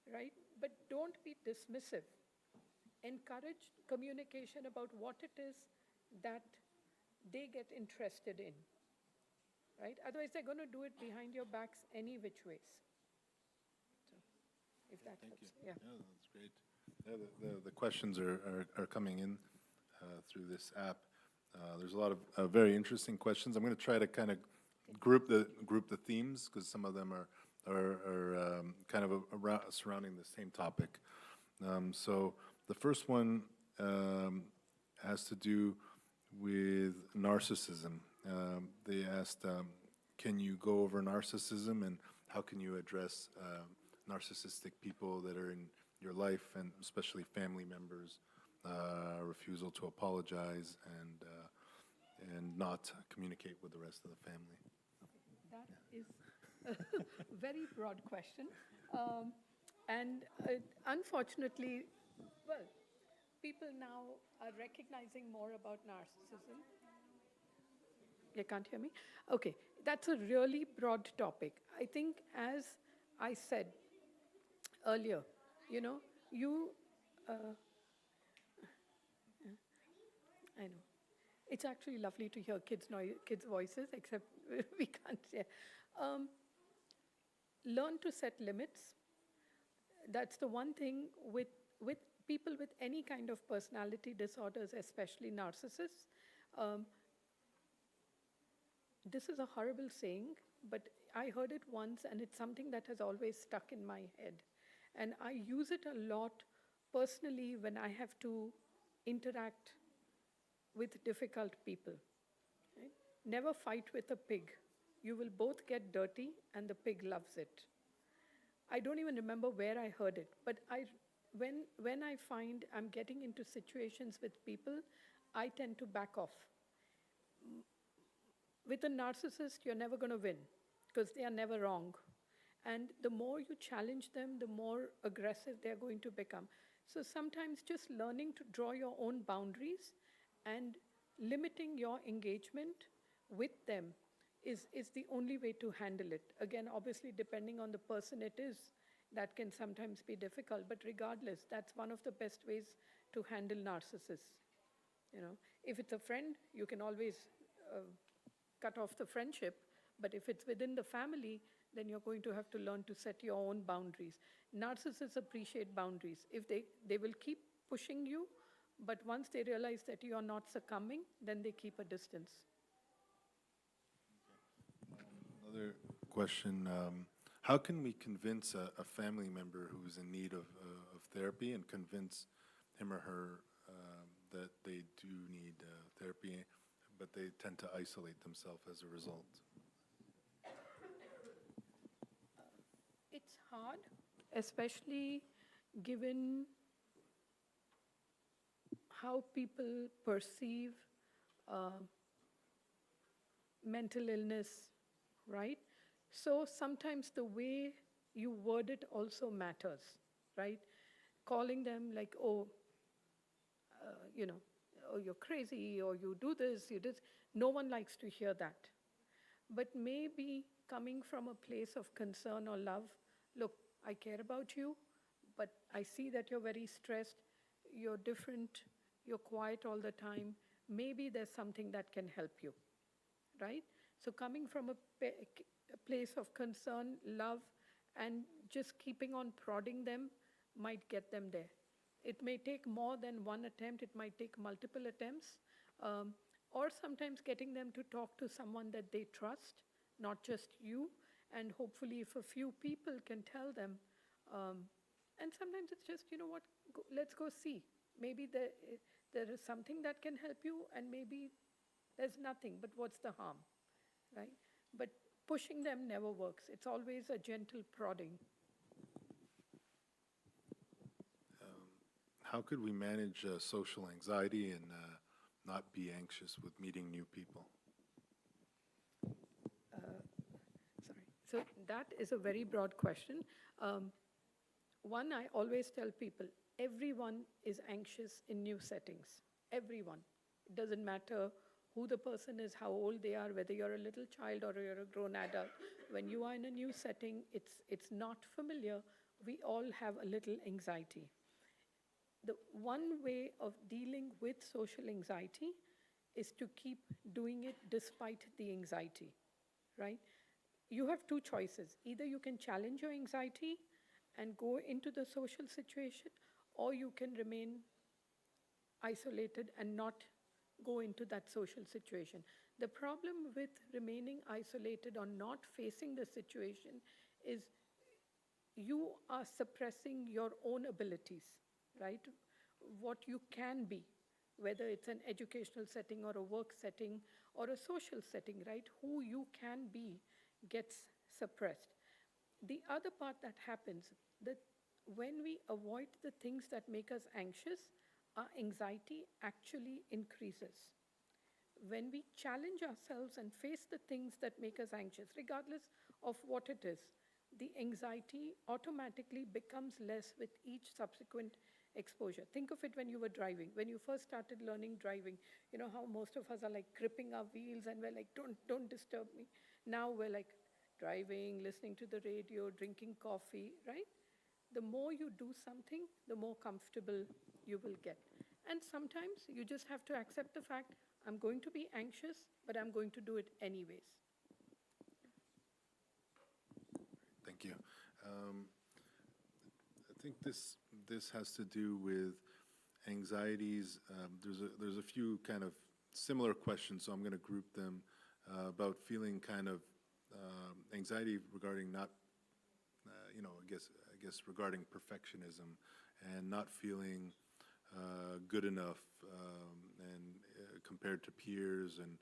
right? But don't be dismissive. Encourage communication about what it is that they get interested in, right? Otherwise, they're going to do it behind your backs any which ways. So, if that Thank helps. you. Yeah, that's great. Yeah, the questions are coming in through this app. There's a lot of very interesting questions. I'm going to try to kind of group the themes because some of them are kind of around, surrounding the same topic. So the first one has to do with narcissism. They asked, can you go over narcissism and how can you address narcissistic people that are in your life, and especially family members, refusal to apologize and not communicate with the rest of the family? That is a very broad question. And unfortunately, well, people now are recognizing more about narcissism. You can't hear me? Okay, that's a really broad topic. I think, as I said earlier, you, I know. It's actually lovely to hear kids' voices, except we can't hear. Learn to set limits. That's the one thing with people with any kind of personality disorders, especially narcissists. This is a horrible saying, but I heard it once, and it's something that has always stuck in my head. And I use it a lot personally when I have to interact with difficult people. Right? Never fight with a pig. You will both get dirty, and the pig loves it. I don't even remember where I heard it, but when I find I'm getting into situations with people, I tend to back off. With a narcissist, you're never going to win because they are never wrong. And the more you challenge them, the more aggressive they're going to become. So sometimes just learning to draw your own boundaries and limiting your engagement with them is the only way to handle it. Again, obviously, depending on the person it is, that can sometimes be difficult. But regardless, that's one of the best ways to handle narcissists. If it's a friend, you can always cut off the friendship. But if it's within the family, then you're going to have to learn to set your own boundaries. Narcissists appreciate boundaries. If they will keep pushing you, but once they realize that you are not succumbing, then they keep a distance. Another question, how can we convince a family member who's in need of therapy and convince him or her that they do need therapy, but they tend to isolate themselves as a result? It's hard, especially given how people perceive uh, mental illness, right? So sometimes the way you word it also matters, right? Calling them like, oh, you know, oh, you're crazy, or you do this, you this. No one likes to hear that. But maybe coming from a place of concern or love, look, I care about you, but I see that you're very stressed, you're different, you're quiet all the time. Maybe there's something that can help you, right? So coming from a place of concern, love, and just keeping on prodding them might get them there. It may take more than one attempt, it might take multiple attempts, um, or sometimes getting them to talk to someone that they trust, not just you, and hopefully if a few people can tell them, um, and sometimes it's just, you know what, let's go see. Maybe there is something that can help you, and maybe there's nothing, but what's the harm, right? But pushing them never works. It's always a gentle prodding. How could we manage social anxiety and not be anxious with meeting new people? Sorry. So that is a very broad question. One, I always tell people, everyone is anxious in new settings. Everyone. It doesn't matter who the person is, how old they are, whether you're a little child or you're a grown adult. When you are in a new setting, it's not familiar. We all have a little anxiety. The one way of dealing with social anxiety is to keep doing it despite the anxiety, right? You have two choices. Either you can challenge your anxiety and go into the social situation, or you can remain isolated and not go into that social situation. The problem with remaining isolated or not facing the situation is you are suppressing your own abilities, right? What you can be, whether it's an educational setting or a work setting or a social setting, right? Who you can be gets suppressed. The other part that happens, that when we avoid the things that make us anxious, our anxiety actually increases. When we challenge ourselves and face the things that make us anxious, regardless of what it is, the anxiety automatically becomes less with each subsequent exposure. Think of it when you were driving. When you first started learning driving, you know how most of us are like gripping our wheels and we're like, don't disturb me. Now we're like driving, listening to the radio, drinking coffee, right? The more you do something, the more comfortable you will get. And sometimes you just have to accept the fact, I'm going to be anxious, but I'm going to do it anyways. Thank you. I think this has to do with anxieties. There's a few kind of similar questions, so I'm going to group them about feeling kind of anxiety regarding not, I guess regarding perfectionism and not feeling good enough and compared to peers and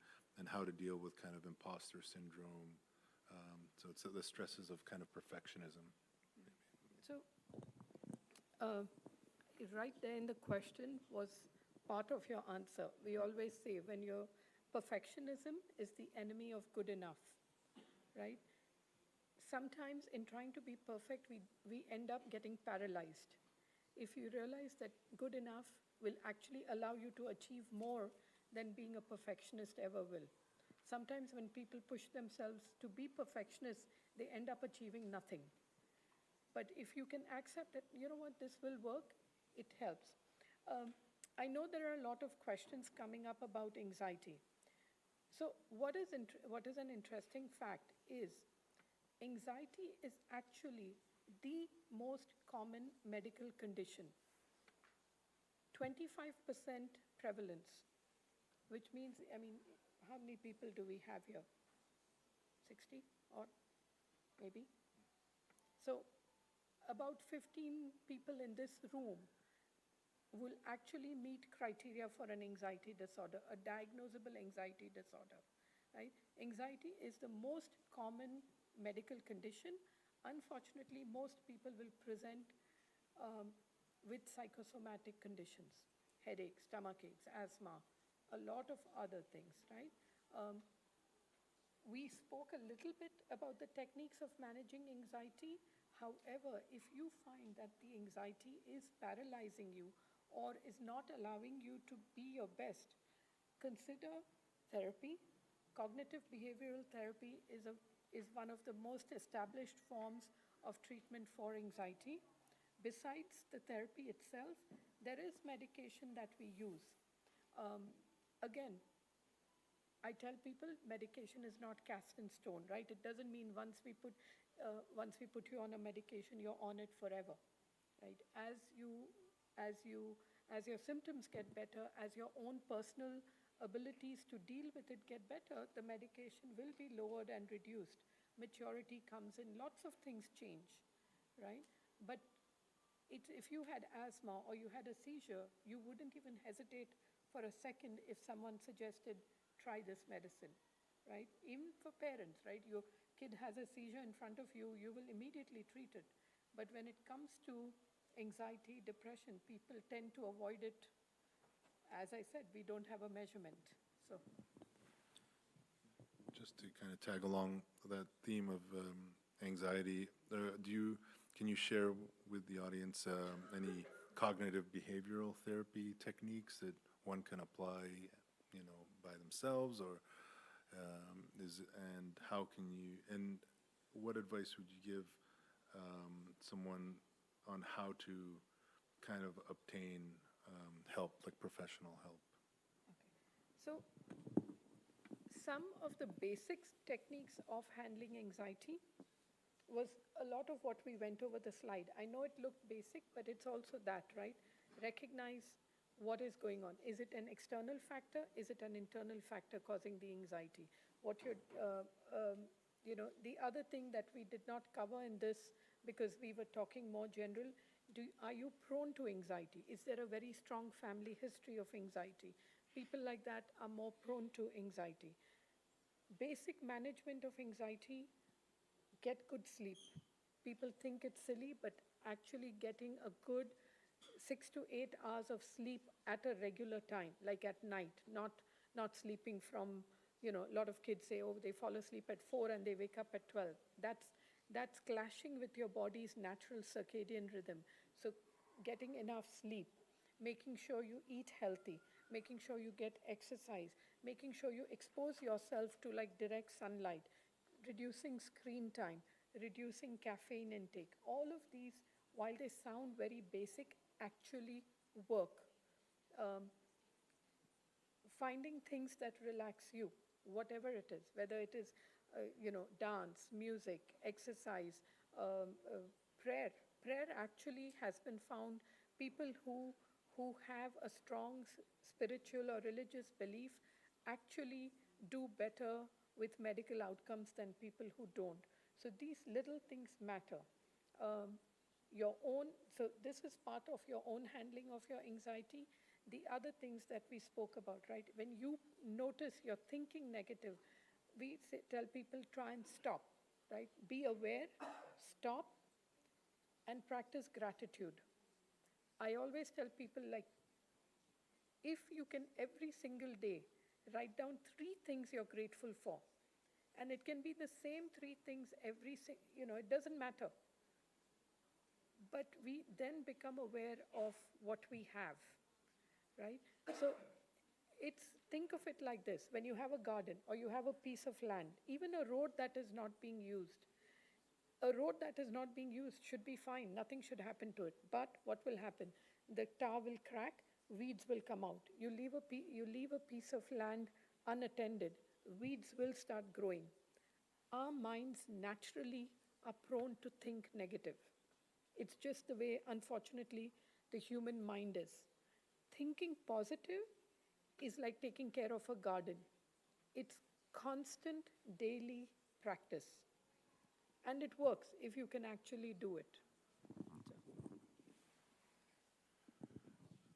how to deal with kind of imposter syndrome. So it's the stresses of kind of perfectionism. So, right there in the question was part of your answer. We always say when your perfectionism is the enemy of good enough, right? Sometimes in trying to be perfect, we end up getting paralyzed. If you realize that good enough will actually allow you to achieve more than being a perfectionist ever will. Sometimes when people push themselves to be perfectionists, they end up achieving nothing. But if you can accept that, you know what, this will work, it helps. I know there are a lot of questions coming up about anxiety. So what is an interesting fact is anxiety is actually the most common medical condition. 25% prevalence, which means, I mean, how many people do we have here? 60 or maybe? So about 15 people in this room will actually meet criteria for an anxiety disorder, a diagnosable anxiety disorder, right? Anxiety is the most common medical condition. unfortunately, most people will present with psychosomatic conditions, headaches, stomach aches, asthma, a lot of other things, right? Um, we spoke a little bit about the techniques of managing anxiety. However, if you find that the anxiety is paralyzing you or is not allowing you to be your best, consider therapy. Cognitive behavioral therapy is one of the most established forms of treatment for anxiety. Besides the therapy itself, there is medication that we use. Um, Again, I tell people medication is not cast in stone, right? It doesn't mean once we put you on a medication, you're on it forever, right? As your symptoms get better, as your own personal abilities to deal with it get better, the medication will be lowered and reduced. Maturity comes in, lots of things change, right? But if you had asthma or you had a seizure, you wouldn't even hesitate for a second if someone suggested, try this medicine, right? Even for parents, right? Your kid has a seizure in front of you, you will immediately treat it. But when it comes to anxiety, depression, people tend to avoid it. As I said, we don't have a measurement. So, Just to kind of tag along that theme of anxiety, can you share with the audience any cognitive behavioral therapy techniques that one can apply, by themselves, or and how can you, and what advice would you give someone on how to kind of obtain help, like professional help? so some of the basic techniques of handling anxiety was a lot of what we went over the slide. I know it looked basic, but it's also that, right? Recognize what is going on. Is it an external factor? Is it an internal factor causing the anxiety? The other thing that we did not cover in this, because we were talking more general, are you prone to anxiety? Is there a very strong family history of anxiety? People like that are more prone to anxiety. Basic management of anxiety: get good sleep. People think it's silly, but actually getting a good 6 to 8 hours of sleep at a regular time, like at night, not sleeping from, a lot of kids say, oh, they fall asleep at 4 and they wake up at 12. That's clashing with your body's natural circadian rhythm. So getting enough sleep, making sure you eat healthy, making sure you get exercise, making sure you expose yourself to like direct sunlight, reducing screen time, reducing caffeine intake. All of these, while they sound very basic, actually work. Finding things that relax you, whatever it is, whether it is, dance, music, exercise, prayer. Prayer actually has been found, people who have a strong spiritual or religious belief actually do better with medical outcomes than people who don't. So these little things matter. So this is part of your own handling of your anxiety. The other things that we spoke about, right? When you notice you're thinking negative, tell people, try and stop, right? Be aware, stop, and practice gratitude. I always tell people, like, if you can every single day write down 3 things you're grateful for, and it can be the same 3 things it doesn't matter. But we then become aware of what we have, right? So think of it like this. When you have a garden or you have a piece of land, even a road that is not being used, should be fine. Nothing should happen to it. But what will happen? The tar will crack, weeds will come out. You leave a piece of land unattended, weeds will start growing. Our minds naturally are prone to think negative. It's just the way, unfortunately, the human mind is. Thinking positive is like taking care of a garden. It's constant daily practice. And it works if you can actually do it.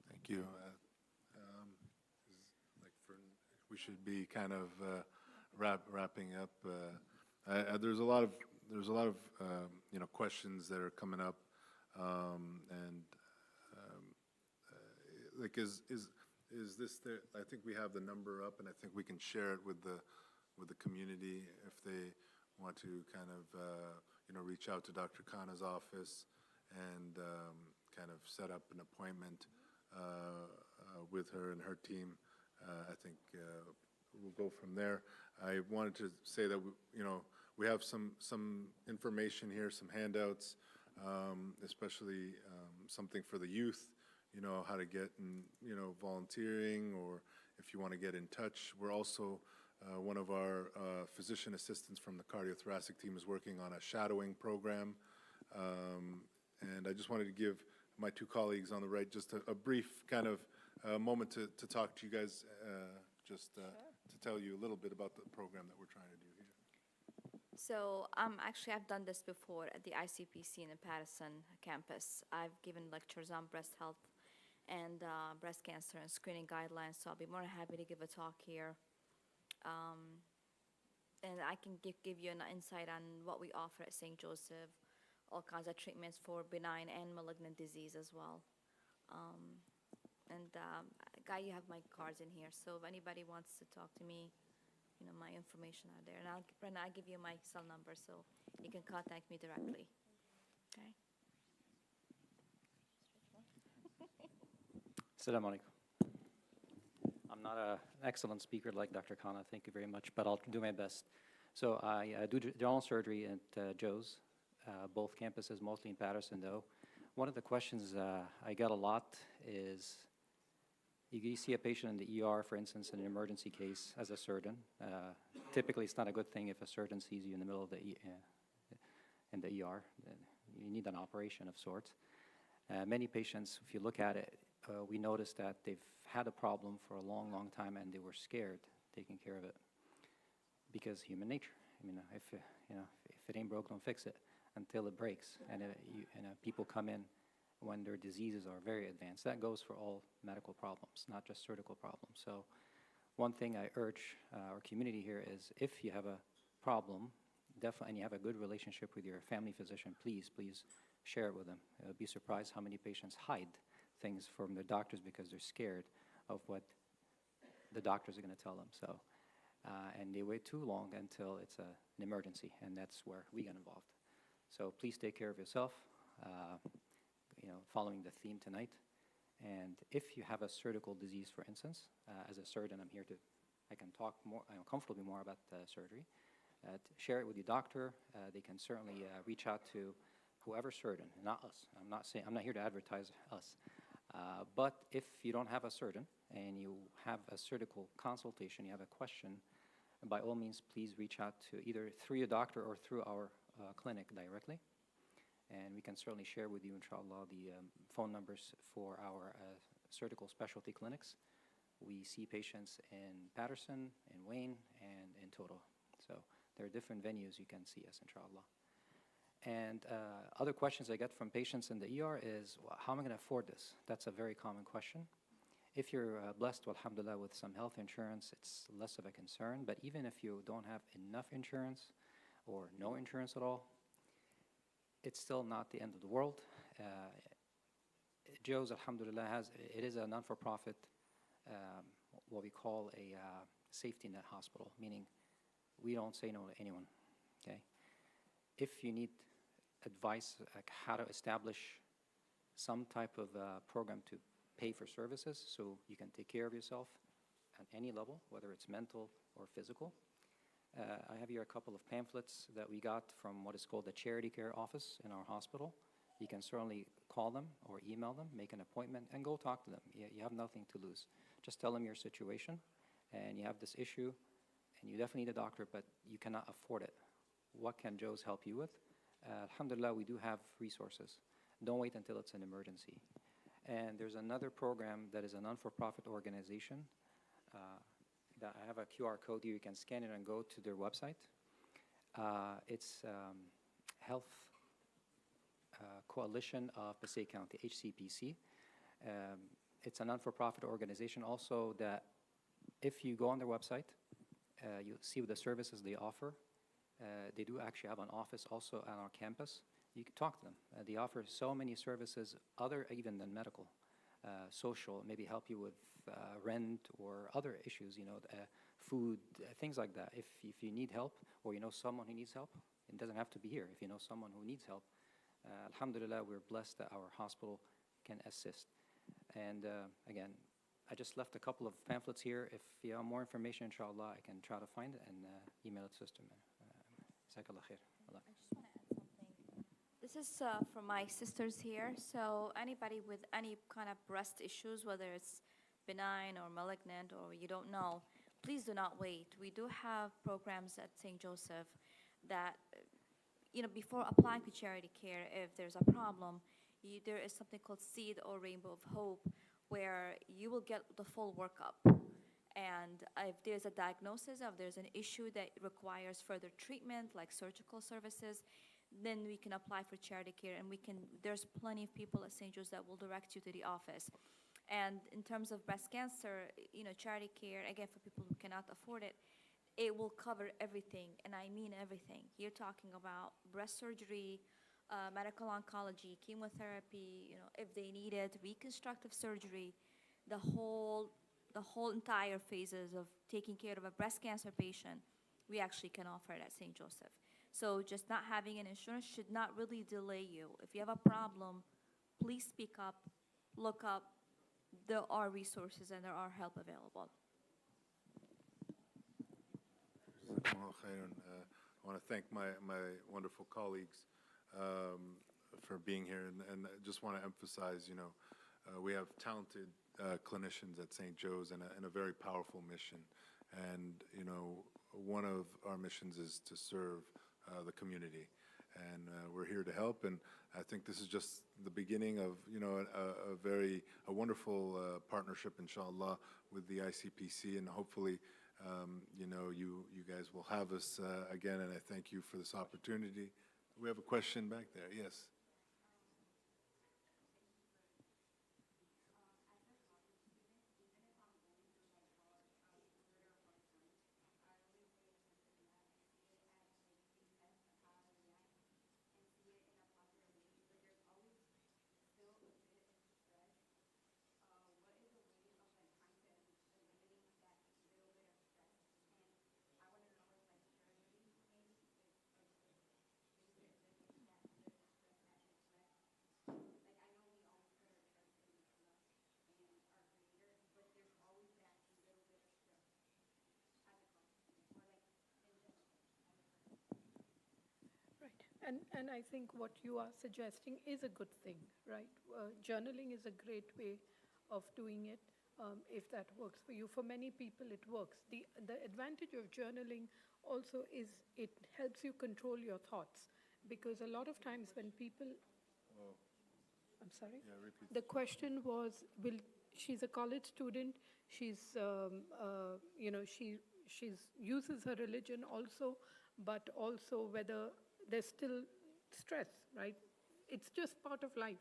Thank you. We should be kind of wrapping up. There's a lot of there's a lot of questions that are coming up, and like is this the? I think we have the number up, and I think we can share it with the community if they want to kind of reach out to Dr. Khanna's office and kind of set up an appointment with her and her team. I think we'll go from there. I wanted to say that we have some information here, some handouts, especially something for the youth. How to get in, volunteering, or if you want to get in touch. We're also, one of our physician assistants from the cardiothoracic team is working on a shadowing program. And I just wanted to give my two colleagues on the right just a brief kind of moment to talk to you guys, just to tell you a little bit about the program that we're trying to do here. So actually, I've done this before at the ICPC in the Patterson campus. I've given lectures on breast health and breast cancer and screening guidelines, so I'll be more than happy to give a talk here. And I can give you an insight on what we offer at St. Joseph, all kinds of treatments for benign and malignant disease as well. Guy, you have my cards in here, so if anybody wants to talk to me, my information are there. And I'll give you my cell number so you can contact me directly. Okay? Assalamu alaikum. I'm not an excellent speaker like Dr. Khanna, thank you very much, but I'll do my best. So I do general surgery at Joe's, both campuses, mostly in Patterson though. One of the questions I get a lot is, you see a patient in the ER, for instance, in an emergency case as a surgeon. Typically it's not a good thing if a surgeon sees you in the middle of in the ER. You need an operation of sorts. Many patients, if you look at it, we noticed that they've had a problem for a long, long time, and they were scared taking care of it because human nature. If it ain't broke, don't fix it until it breaks. And people come in when their diseases are very advanced. That goes for all medical problems, not just surgical problems. So one thing I urge our community here is, if you have a problem, definitely, and you have a good relationship with your family physician, please share it with them. Be surprised how many patients hide things from their doctors because they're scared of what the doctors are going to tell them. So, and they wait too long until it's an emergency, and that's where we get involved. So please take care of yourself, following the theme tonight. And if you have a surgical disease, for instance, as a surgeon, I can talk more, comfortably more about surgery. Share it with your doctor. They can certainly reach out to whoever surgeon, not us. I'm not here to advertise us. But if you don't have a surgeon and you have a surgical consultation, you have a question, by all means, please reach out to either through your doctor or through our clinic directly. And we can certainly share with you, inshallah, the phone numbers for our surgical specialty clinics. We see patients in Patterson, in Wayne, and in Total. So there are different venues you can see us, inshallah. And other questions I get from patients in the ER is, well, how am I going to afford this? That's a very common question. If you're blessed, alhamdulillah, with some health insurance, it's less of a concern. But even if you don't have enough insurance or no insurance at all, it's still not the end of the world. Joe's, alhamdulillah, it is a non-for-profit, what we call a safety net hospital, meaning we don't say no to anyone, okay? If you need advice like how to establish some type of program to pay for services so you can take care of yourself at any level, whether it's mental or physical, I have here a couple of pamphlets that we got from what is called the Charity Care Office in our hospital. You can certainly call them or email them, make an appointment, and go talk to them. You have nothing to lose. Just tell them your situation, and you have this issue, and you definitely need a doctor, but you cannot afford it. What can Joe's help you with? Alhamdulillah, we do have resources. Don't wait until it's an emergency. And there's another program that is a non-for-profit organization. That I have a QR code here. You can scan it and go to their website. It's Health Coalition of Passaic County, HCPC. It's a non-for-profit organization also that if you go on their website, you'll see the services they offer. They do actually have an office also on our campus. You can talk to them. They offer so many services, other even than medical, social, maybe help you with rent or other issues, food, things like that. If you need help or you know someone who needs help, it doesn't have to be here. If you know someone who needs help, alhamdulillah, we're blessed that our hospital can assist. And again, I just left a couple of pamphlets here. If you have more information, inshallah, I can try to find it and email it to Sister. Jazakallah khair. Allah. I just want to add something. This is for my sisters here. So anybody with any kind of breast issues, whether it's benign or malignant or you don't know, please do not wait. We do have programs at St. Joseph that, before applying to charity care, if there's a problem, there is something called Seed or Rainbow of Hope, where you will get the full workup. And if there's a diagnosis, if there's an issue that requires further treatment, like surgical services, then we can apply for charity care, and there's plenty of people at St. Joe's that will direct you to the office. And in terms of breast cancer, charity care, again, for people who cannot afford it, it will cover everything, and I mean everything. You're talking about breast surgery, medical oncology, chemotherapy, if they needed reconstructive surgery, the whole entire phases of taking care of a breast cancer patient, we actually can offer it at St. Joseph. So just not having an insurance should not really delay you. If you have a problem, please speak up, look up. There are resources and there are help available. I want to thank my wonderful colleagues for being here, and I just want to emphasize, we have talented clinicians at St. Joe's and a very powerful mission. And, one of our missions is to serve the community. And we're here to help. And I think this is just the beginning of, a wonderful partnership, inshallah, with the ICPC. And hopefully, you guys will have us again. And I thank you for this opportunity. We have a question back there. Yes. And I think what you are suggesting is a good thing, right? Journaling is a great way of doing it, if that works for you. For many people, it works. The advantage of journaling also is it helps you control your thoughts, because a lot of times when people... Whoa. I'm sorry? Yeah, repeat. The question was, she's a college student. She's, she uses her religion also, but also whether there's still stress, right? It's just part of life.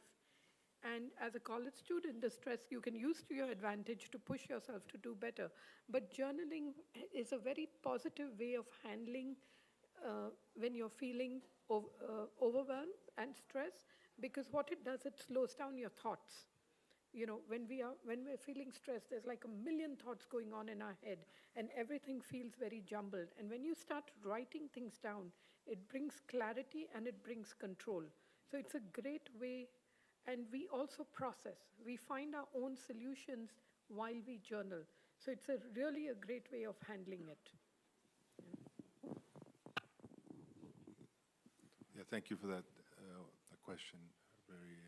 And as a college student, the stress you can use to your advantage to push yourself to do better. But journaling is a very positive way of handling when you're feeling overwhelmed and stress, because what it does, it slows down your thoughts. When we're feeling stressed, there's like a million thoughts going on in our head, and everything feels very jumbled. And when you start writing things down, it brings clarity and it brings control. So it's a great way, and we also process. We find our own solutions while we journal. So it's really a great way of handling it. Yeah, thank you for that question. Very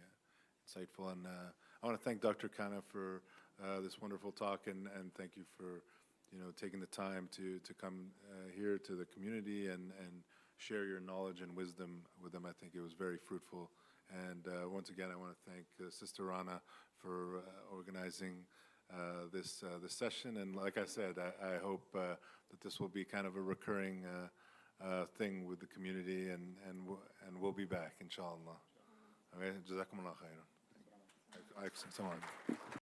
insightful. And I want to thank Dr. Khanna for this wonderful talk, and thank you for taking the time to come here to the community and share your knowledge and wisdom with them. I think it was very fruitful. And once again, I want to thank Sister Rana for organizing this session. And like I said, I hope that this will be kind of a recurring thing with the community, and we'll be back, inshallah. Okay, jazakumullah khairan.